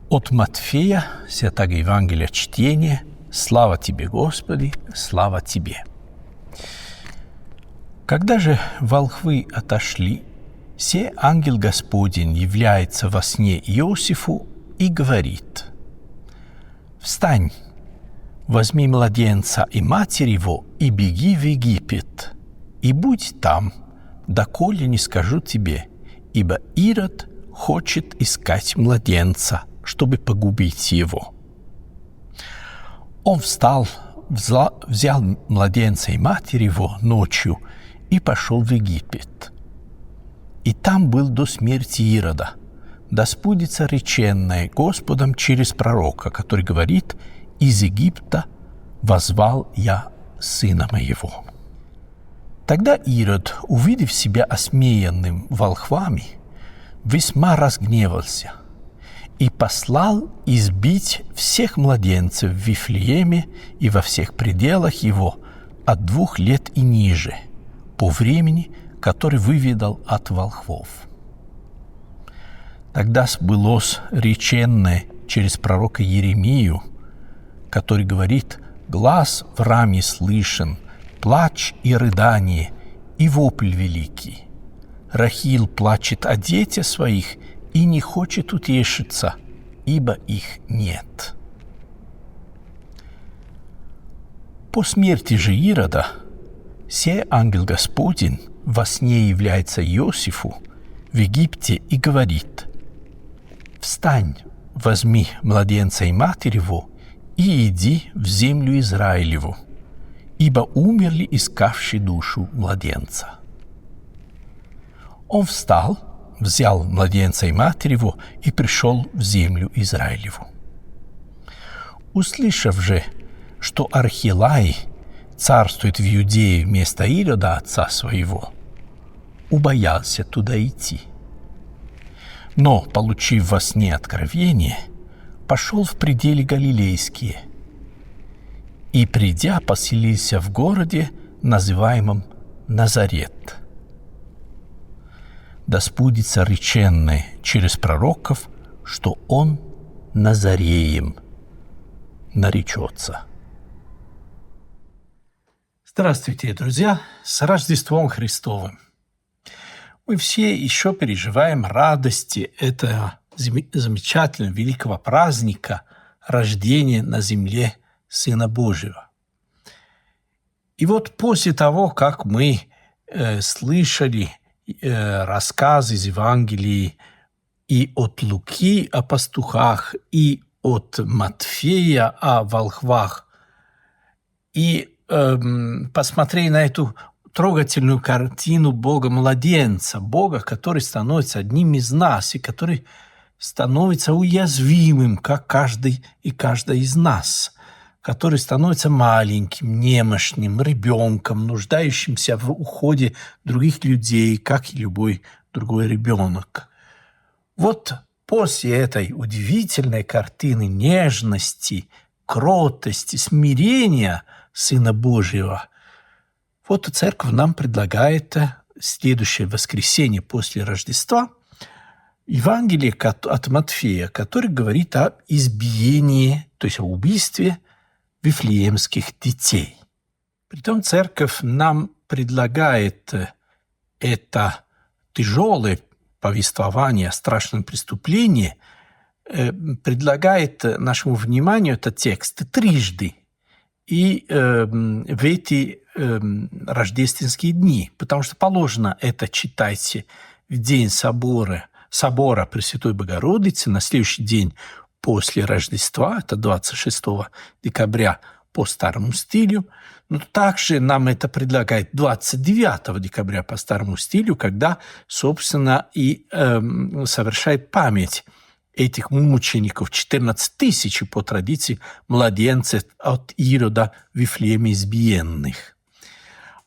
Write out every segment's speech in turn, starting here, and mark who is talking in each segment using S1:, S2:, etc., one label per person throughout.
S1: От Матфея, Святого Евангелия чтение. Слава Тебе, Господи, слава Тебе. Когда же волхвы отошли, се ангел Господень является во сне Иосифу и говорит: «Встань, возьми младенца и матерь его и беги в Египет, и будь там, доколе не скажу тебе, ибо Ирод хочет искать младенца, чтобы погубить его». Он встал, взял младенца и матерь его ночью и пошел в Египет. И там был до смерти Ирода, да сбудется реченное Господом через пророка, который говорит: «Из Египта воззвал я сына моего». Тогда Ирод, увидев себя осмеянным волхвами, весьма разгневался и послал избить всех младенцев в Вифлееме и во всех пределах его от 2 лет и ниже, по времени, который выведал от волхвов. Тогда сбылось реченное через пророка Еремию, который говорит: «Глас в раме слышен, плач и рыдание, и вопль великий. Рахил плачет о детях своих и не хочет утешиться, ибо их нет». По смерти же Ирода се ангел Господень во сне является Иосифу в Египте и говорит: «Встань, возьми младенца и матерь его и иди в землю Израилеву, ибо умерли искавшие душу младенца». Он встал, взял младенца и матерь его и пришел в землю Израилеву. Услышав же, что Архилай царствует в Иудее вместо Ирода, отца своего, убоялся туда идти. Но, получив во сне откровение, пошел в пределы Галилейские и, придя, поселился в городе, называемом Назарет. Да сбудется реченное через пророков, что он Назареем наречется. Здравствуйте, друзья! С Рождеством Христовым! Мы все еще переживаем радости этого замечательного великого праздника рождения на земле Сына Божьего. И вот после того, как мы слышали рассказы из Евангелий и от Луки о пастухах, и от Матфея о волхвах, и посмотрели на эту трогательную картину Бога-младенца, Бога, который становится одним из нас и который становится уязвимым, как каждый и каждая из нас, который становится маленьким, немощным, ребенком, нуждающимся в уходе других людей, как и любой другой ребенок. Вот после этой удивительной картины нежности, кротости, смирения Сына Божьего, вот Церковь нам предлагает следующее воскресенье после Рождества Евангелие от Матфея, который говорит об избиении, то есть о убийстве вифлеемских детей. Притом Церковь нам предлагает это тяжелое повествование о страшном преступлении, предлагает нашему вниманию этот текст трижды и в эти рождественские дни, потому что положено это читайте в день собора Пресвятой Богородицы, на следующий день после Рождества, это 26 декабря по старому стилю, но также нам это предлагает 29 декабря по старому стилю, когда, собственно, и совершает память этих мучеников, 14 тысяч по традиции младенцев от Ирода в Вифлееме избиенных.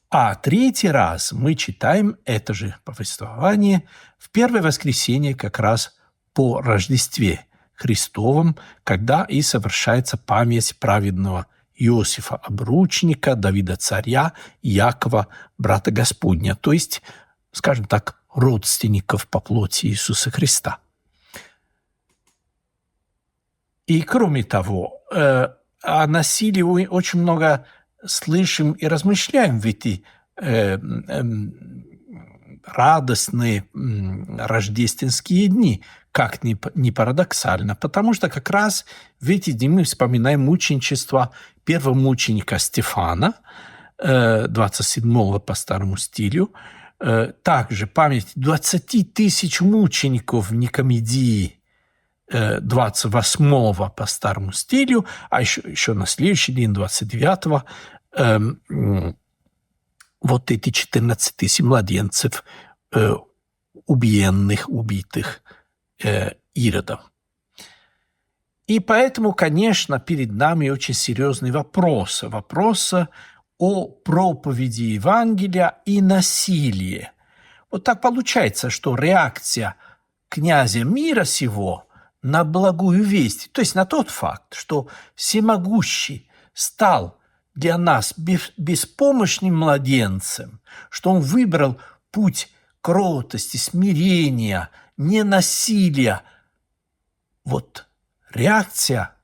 S1: А третий раз мы читаем это же повествование в первое воскресенье как раз по Рождестве Христовом, когда и совершается память праведного Иосифа обручника, Давида царя, Иакова, брата Господня, то есть, скажем так, родственников по плоти Иисуса Христа. И кроме того, о насилии очень много слышим и размышляем в эти радостные рождественские дни, как ни парадоксально, потому что как раз в эти дни мы вспоминаем мученичество первого мученика Стефана, 27-го по старому стилю, также память 20 тысяч мучеников в Никомедии, 28-го по старому стилю, а еще на следующий день, 29-го, вот эти 14 тысяч младенцев, убитых Иродом. И поэтому, конечно, перед нами очень серьезный вопрос. Вопрос о проповеди Евангелия и насилии. Вот так получается, что реакция князя мира сего на благую весть, то есть на тот факт, что всемогущий стал для нас беспомощным младенцем, что он выбрал путь кротости, смирения, ненасилия. Вот реакция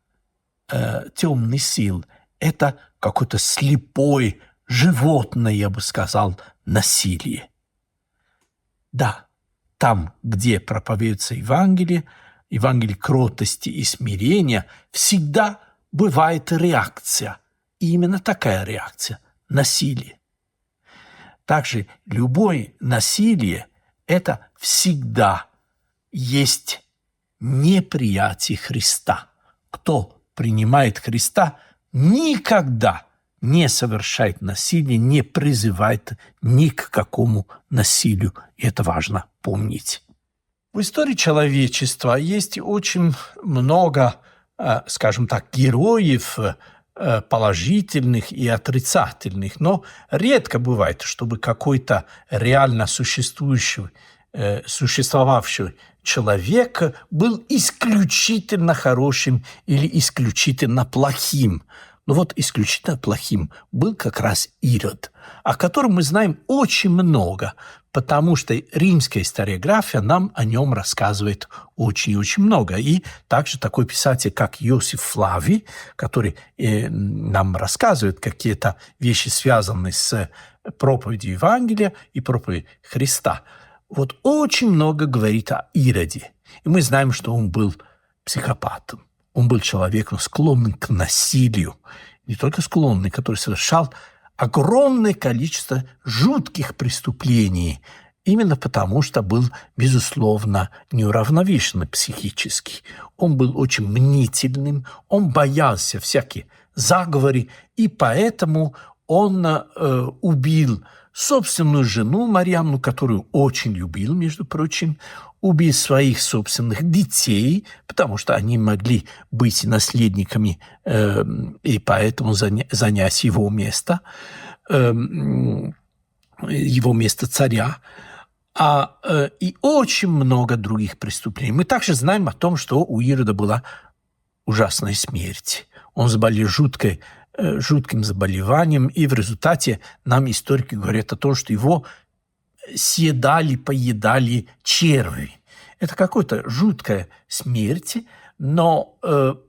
S1: темных сил – это какое-то слепое, животное, я бы сказал, насилие. Да, там, где проповедуется Евангелие кротости и смирения, всегда бывает реакция. И именно такая реакция – насилие. Также любое насилие – это всегда есть неприятие Христа. Кто принимает Христа, никогда не совершает насилие, не призывает ни к какому насилию. И это важно помнить. В истории человечества есть очень много, скажем так, героев, положительных и отрицательных, но редко бывает, чтобы какой-то реально существовавший человек был исключительно хорошим или исключительно плохим. Но вот исключительно плохим был как раз Ирод, о котором мы знаем очень много, потому что римская историография нам о нем рассказывает очень и очень много. И также такой писатель, как Иосиф Флавий, который нам рассказывает какие-то вещи, связанные с проповедью Евангелия и проповедью Христа. Вот очень много говорит о Ироде. И мы знаем, что он был психопатом. Он был человеком, склонным к насилию. Не только склонный, который совершал огромное количество жутких преступлений, именно потому что был, безусловно, неуравновешенный психически. Он был очень мнительным, он боялся всяких заговоров, и поэтому он убил собственную жену Марьямну, которую очень любил, между прочим, убил своих собственных детей, потому что они могли быть наследниками и поэтому занять его место царя. И очень много других преступлений. Мы также знаем о том, что у Ирода была ужасная смерть. Он заболел жутким заболеванием, и в результате нам историки говорят о том, что его поедали черви. Это какая-то жуткая смерть, но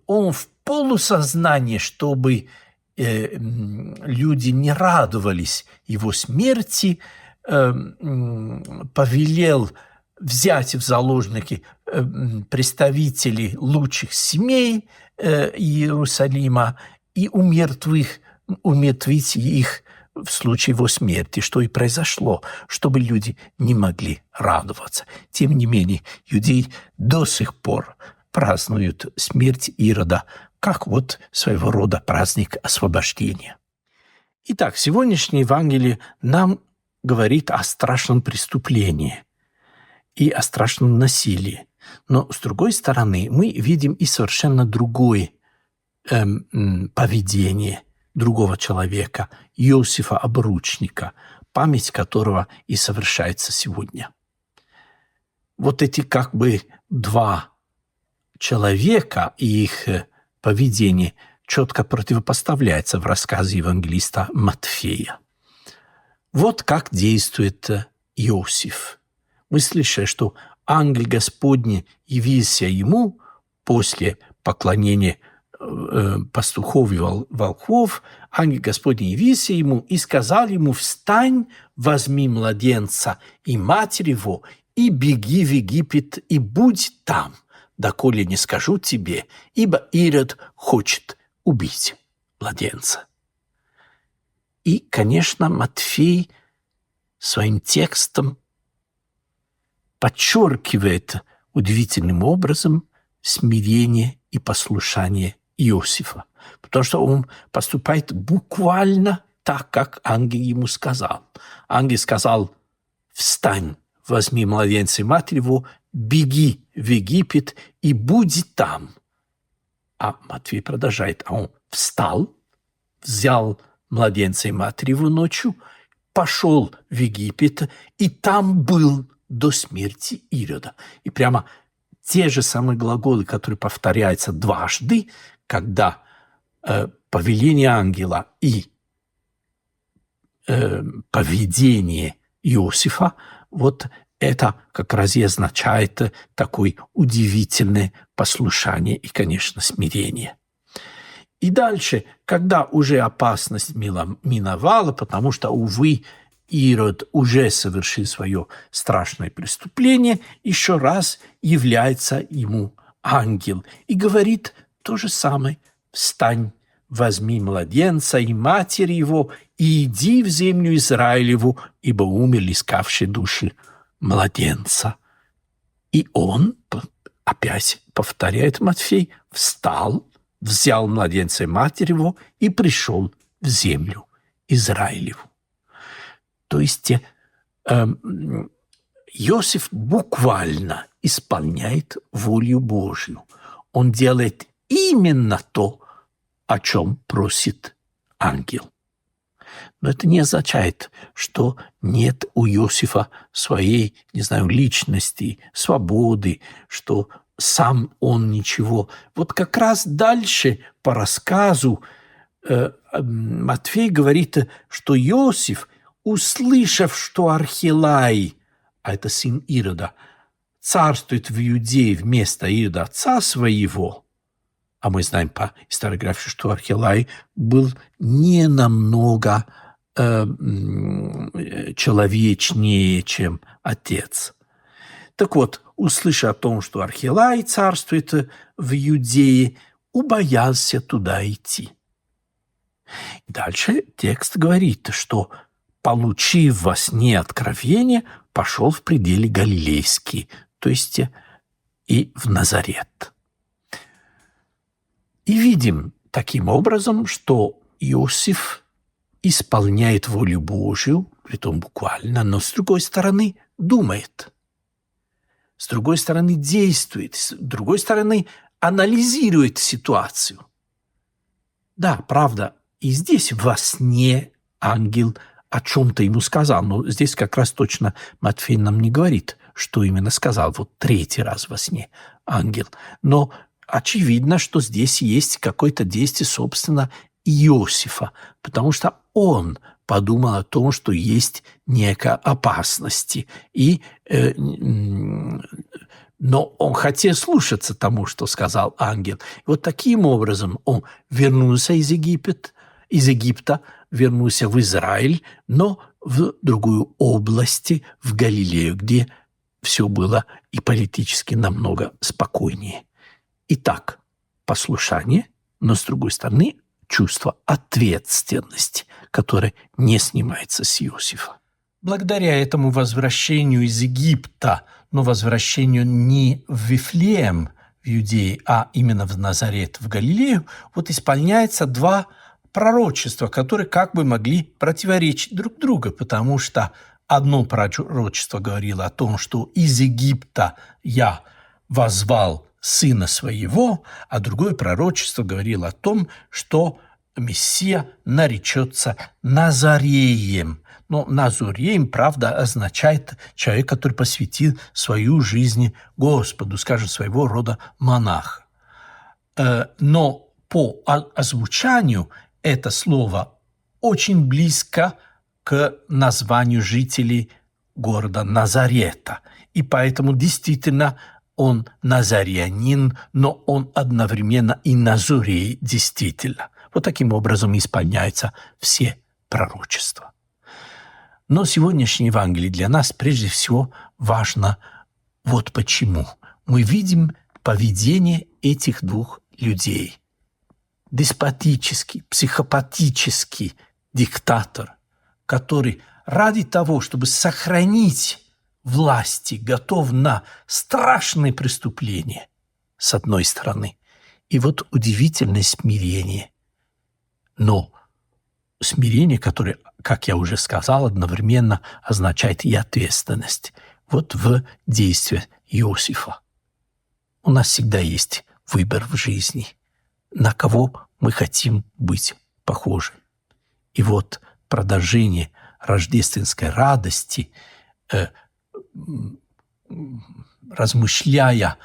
S1: он в полусознании, чтобы люди не радовались его смерти, повелел взять в заложники представителей лучших семей Иерусалима и умертвить их в случае его смерти, что и произошло, чтобы люди не могли радоваться. Тем не менее, иудеи до сих пор празднуют смерть Ирода как вот своего рода праздник освобождения. Итак, сегодняшнее Евангелие нам говорит о страшном преступлении и о страшном насилии. Но, с другой стороны, мы видим и совершенно другое поведение другого человека, Иосифа Обручника, память которого и совершается сегодня. Вот эти как бы два человека и их поведение четко противопоставляется в рассказе евангелиста Матфея. Вот как действует Иосиф. Мы слышали, что ангел Господний явился ему после поклонение пастухов и волков, ангел Господень явился ему и сказал ему: «Встань, возьми младенца и матерь его, и беги в Египет, и будь там, доколе не скажу тебе, ибо Ирод хочет убить младенца». И, конечно, Матфей своим текстом подчеркивает удивительным образом смирение и послушание Иосифа, потому что он поступает буквально так, как ангел ему сказал. Ангел сказал: «Встань, возьми младенца и матерь его, беги в Египет и будь там». А Матфей продолжает: а он встал, взял младенца и матерь его ночью, пошел в Египет и там был до смерти Ирода. И прямо те же самые глаголы, которые повторяются дважды, когда повеление ангела и поведение Иосифа, вот это как раз и означает такое удивительное послушание и, конечно, смирение. И дальше, когда уже опасность миновала, потому что, увы, Ирод уже совершил свое страшное преступление, еще раз является ему ангел и говорит то же самое: «Встань, возьми младенца и матерь его, и иди в землю Израилеву, ибо умерли искавшие души младенца». И он, опять повторяет Матфей, встал, взял младенца и матерь его и пришел в землю Израилеву. То есть Иосиф буквально исполняет волю Божью. Он делает именно то, о чем просит ангел. Но это не означает, что нет у Иосифа своей, личности, свободы, что сам он ничего. Вот как раз дальше по рассказу Матфей говорит, что Иосиф, услышав, что Архилай, а это сын Ирода, царствует в Иудее вместо Ирода отца своего, а мы знаем по историографии, что Архилай был не намного человечнее, чем отец. Так вот, услыша о том, что Архилай царствует в Иудее, убоялся туда идти. Дальше текст говорит, что, получив во сне откровение, пошел в пределы Галилейские, то есть и в Назарет. И видим таким образом, что Иосиф исполняет волю Божию, притом буквально, но с другой стороны думает, с другой стороны действует, с другой стороны анализирует ситуацию. Да, правда, и здесь во сне ангел о чем-то ему сказал, но здесь как раз точно Матфей нам не говорит, что именно сказал. Вот третий раз во сне ангел. Но очевидно, что здесь есть какое-то действие, собственно, Иосифа, потому что он подумал о том, что есть некая опасность. Но он хотел слушаться тому, что сказал ангел. И вот таким образом он вернулся из Египта, вернулся в Израиль, но в другую область, в Галилею, где все было и политически намного спокойнее. Итак, послушание, но, с другой стороны, чувство ответственности, которое не снимается с Иосифа. Благодаря этому возвращению из Египта, но возвращению не в Вифлеем, в Иудее, а именно в Назарет, в Галилею, вот исполняется два пророчества, которые как бы могли противоречить друг другу, потому что одно пророчество говорило о том, что из Египта я возвал сына своего, а другое пророчество говорило о том, что Мессия наречется Назареем. Но Назареем, правда, означает человек, который посвятил свою жизнь Господу, скажем, своего рода монах. Но по озвучанию это слово очень близко к названию жителей города Назарета. И поэтому действительно он назарянин, но он одновременно и назурей действительно. Вот таким образом исполняются все пророчества. Но сегодняшнее Евангелие для нас прежде всего важно вот почему. Мы видим поведение этих двух людей. Деспотический, психопатический диктатор, который ради того, чтобы сохранить власти, готов на страшные преступления, с одной стороны. И вот удивительное смирение. Но смирение, которое, как я уже сказал, одновременно означает и ответственность. Вот в действии Иосифа. У нас всегда есть выбор в жизни, на кого мы хотим быть похожи. И вот продолжение рождественской радости, размышляя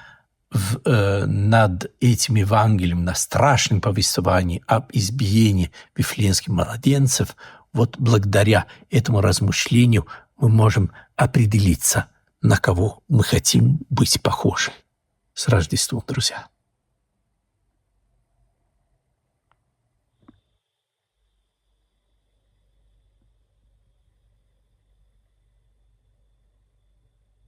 S1: над этим Евангелием, на страшном повествовании об избиении вифлеемских младенцев, вот благодаря этому размышлению мы можем определиться, на кого мы хотим быть похожи. С Рождеством, друзья!